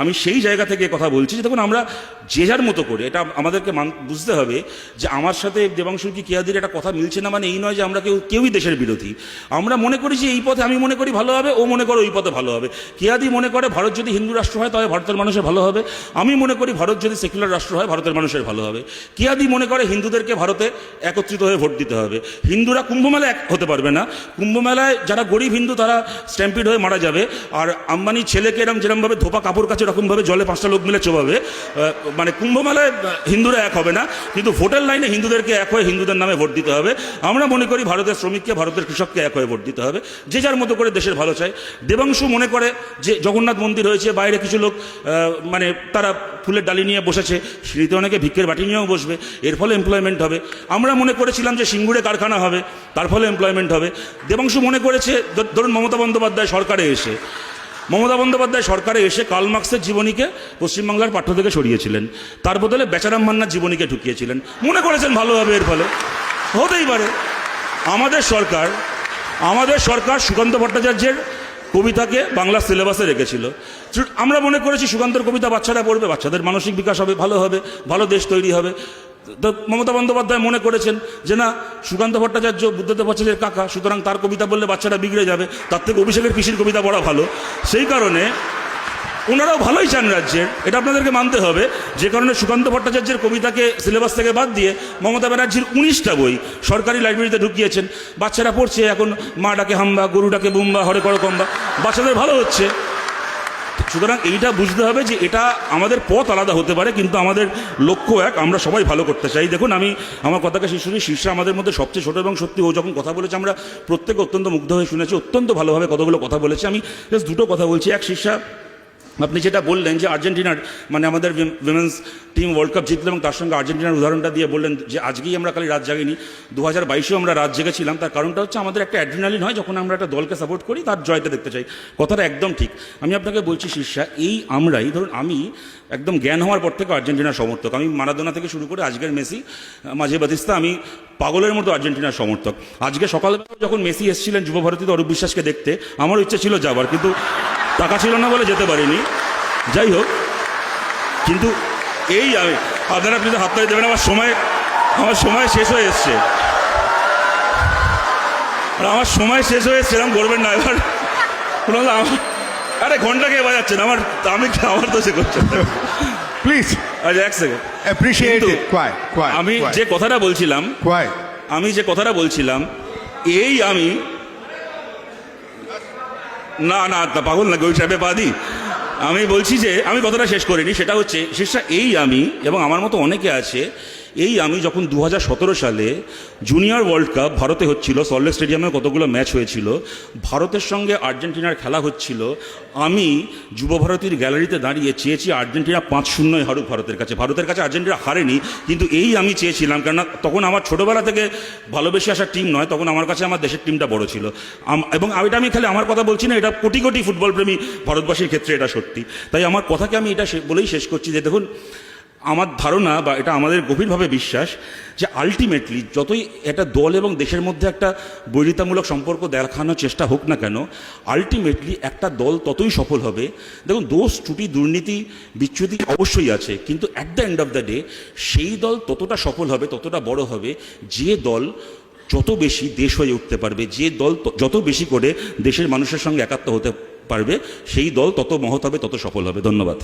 আমি সেই জায়গা থেকে কথা বলছি যে দেখুন আমরা যে যার মতো করে এটা আমাদেরকে বুঝতে হবে যে আমার সাথে দেবাংশুর কি কেয়াদির একটা কথা মিলছে না, মানে এই নয় যে আমরা কেউই দেশের বিরোধী। আমরা মনে করি যে এই পথে আমি মনে করি ভালো হবে, ও মনে করে ওই পথে ভালো হবে। কেয়াদি মনে করে ভারত যদি হিন্দু রাষ্ট্র হয় তবে ভারতের মানুষের ভালো হবে, আমি মনে করি ভারত যদি সেকুলার রাষ্ট্র হয় ভারতের মানুষের ভালো হবে। কেয়াদি মনে করে হিন্দুদেরকে ভারতে একত্রিত হয়ে ভোট দিতে হবে। হিন্দুরা কুম্ভমেলায় এক হতে পারবে না, কুম্ভমেলায় যারা গরিব হিন্দু তারা স্ট্যাম্পিড হয়ে মারা যাবে, আর আম্বানির ছেলেকে এরকম যেরকমভাবে ধোপা কাপড় কাছে এরকমভাবে জলে 5টা লোক মিলে চোবাবে। মানে কুম্ভমেলায় হিন্দুরা এক হবে না, কিন্তু ভোটের লাইনে হিন্দুদেরকে এক হয়ে হিন্দুদের নামে ভোট দিতে হবে। আমরা মনে করি ভারতের শ্রমিককে ভারতের কৃষককে এক হয়ে ভোট দিতে হবে, যে যার মতো করে দেশের ভালো চায়। দেবাংশু মনে করে যে জগন্নাথ মন্দির হয়েছে, বাইরে কিছু লোক মানে তারা ফুলের ডালি নিয়ে বসেছে, সিঁড়িতে অনেকে ভিক্ষের বাটি নিয়েও বসবে, এর ফলে এমপ্লয়মেন্ট হবে। আমরা মনে করেছিলাম যে সিঙ্গুরে কারখানা হবে, তার ফলে এমপ্লয়মেন্ট হবে। দেবাংশু মনে করেছে ধরুন মমতা বন্দ্যোপাধ্যায় সরকারে এসে কার্ল মার্কসের জীবনীকে পশ্চিমবাংলার পাঠ্য থেকে সরিয়েছিলেন, তার বদলে বেচারাম মান্নার জীবনীকে ঢুকিয়েছিলেন, মনে করেছেন ভালো হবে, এর ফলে হতেই পারে। আমাদের সরকার সুকান্ত ভট্টাচার্যের কবিতাকে বাংলা সিলেবাসে রেখেছিল। আমরা মনে করেছি সুকান্তর কবিতা বাচ্চারা পড়বে, বাচ্চাদের মানসিক বিকাশ হবে, ভালো দেশ তৈরি হবে। তো মমতা বন্দ্যোপাধ্যায় মনে করেছেন যে না, সুকান্ত ভট্টাচার্য বুদ্ধদেব ভট্টাচার্যের কাকা, সুতরাং তার কবিতা বললে বাচ্চারা বিগড়ে যাবে, তার থেকে অভিষেকের পিসির কবিতা পড়া ভালো। সেই কারণে ওনারাও ভালোই চান রাজ্যের, এটা আপনাদেরকে মানতে হবে। যে কারণে সুকান্ত ভট্টাচার্যের কবিতাকে সিলেবাস থেকে বাদ দিয়ে মমতা ব্যানার্জির 19টা বই সরকারি লাইব্রেরিতে ঢুকিয়েছেন, বাচ্চারা পড়ছে। এখন মা ডাকে হাম্বা, গরু ডাকে বুম্বা, হরে করো কম্বা, বাচ্চাদের ভালো হচ্ছে। সুতরাং এইটা বুঝতে হবে যে এটা আমাদের পথ আলাদা হতে পারে, কিন্তু আমাদের লক্ষ্য এক, আমরা সবাই ভালো করতে চাই। দেখুন আমি আমার কথাকে শীর্ষে আমাদের মধ্যে সবচেয়ে ছোটো, এবং সত্যি ও যখন কথা বলেছে আমরা প্রত্যেকে অত্যন্ত মুগ্ধ হয়ে শুনেছি, অত্যন্ত ভালোভাবে কতগুলো কথা বলেছে। আমি জাস্ট দুটো কথা বলছি। এক, শীর্ষা আপনি যেটা বললেন যে আর্জেন্টিনার মানে আমাদের উইমেন্স টিম ওয়ার্ল্ড কাপ জিতলো, এবং তার সঙ্গে আর্জেন্টিনার উদাহরণটা দিয়ে বললেন যে আজকেই আমরা খালি রাত জাগিনি, 2022-এও আমরা রাত জেগেছিলাম। তার কারণটা হচ্ছে আমাদের একটা অ্যাড্রিনালিন হয় যখন আমরা একটা দলকে সাপোর্ট করি, তার জয়তে দেখতে চাই। কথাটা একদম ঠিক। আমি আপনাকে বলছি শীর্ষা, আমরাই ধরুন আমি একদম জ্ঞান হওয়ার পর থেকে আর্জেন্টিনার সমর্থক। আমি মারাদোনা থেকে শুরু করে আজকের মেসি, মাঝে বাতিস্তা, আমি পাগলের মতো আর্জেন্টিনার সমর্থক। আজকে সকালবেলা যখন মেসি এসেছিলেন যুবভারতীতে অরূপ বিশ্বাসকে দেখতে, আমারও ইচ্ছে ছিল যাবার, কিন্তু টাকা ছিল না বলে যেতে পারিনি। যাই হোক, কিন্তু আমি আপনারা আপনি তো হাততালি দেবেন, আমার সময় শেষ হয়ে এসছে, এরকম করবেন না। এবার আরে ঘন্টা কে বাজাচ্ছেন, আমার তো সে করছেন প্লিজ। আচ্ছা এক সেকেন্ড, আমি যে কথাটা বলছিলাম আমি না পাগল না গৌরী সাহেবে পাদি, আমি বলছি যে আমি কথাটা শেষ করিনি। সেটা হচ্ছে শেষটা আমি এবং আমার মতো অনেকে আছে, আমি যখন 2017 সালে জুনিয়র ওয়ার্ল্ড কাপ ভারতে হচ্ছিল, সল্টলেক স্টেডিয়ামে কতগুলো ম্যাচ হয়েছিল, ভারতের সঙ্গে আর্জেন্টিনার খেলা হচ্ছিল, আমি যুবভারতীর গ্যালারিতে দাঁড়িয়ে চেয়েছি আর্জেন্টিনা 5-0 হারুক ভারতের কাছে। আর্জেন্টিনা হারেনি, কিন্তু আমি চেয়েছিলাম, কেননা তখন আমার ছোটোবেলা থেকে ভালোবেসে আসা টিম নয়, তখন আমার কাছে আমার দেশের টিমটা বড় ছিল। এবং এটা আমি খালি আমার কথা বলছি না, এটা কোটি কোটি ফুটবলপ্রেমী ভারতবাসীর ক্ষেত্রে এটা সত্যি। তাই আমার কথাকে আমি এটা বলেই শেষ করছি যে দেখুন, আমার ধারণা বা এটা আমাদের গভীরভাবে বিশ্বাস যে আলটিমেটলি যতই একটা দল এবং দেশের মধ্যে একটা বৈরিতামূলক সম্পর্ক দেখানোর চেষ্টা হোক না কেন, আলটিমেটলি একটা দল ততই সফল হবে। দেখুন, দোষ ত্রুটি দুর্নীতি বিচ্যুতি অবশ্যই আছে, কিন্তু at the end of the day সেই দল ততটা সফল হবে, ততটা বড় হবে, যে দল যত বেশি দেশ হয়ে উঠতে পারবে, যে দল যত বেশি করে দেশের মানুষের সঙ্গে একাত্ম হতে পারবে, সেই দল তত মহৎ হবে, তত সফল হবে। ধন্যবাদ।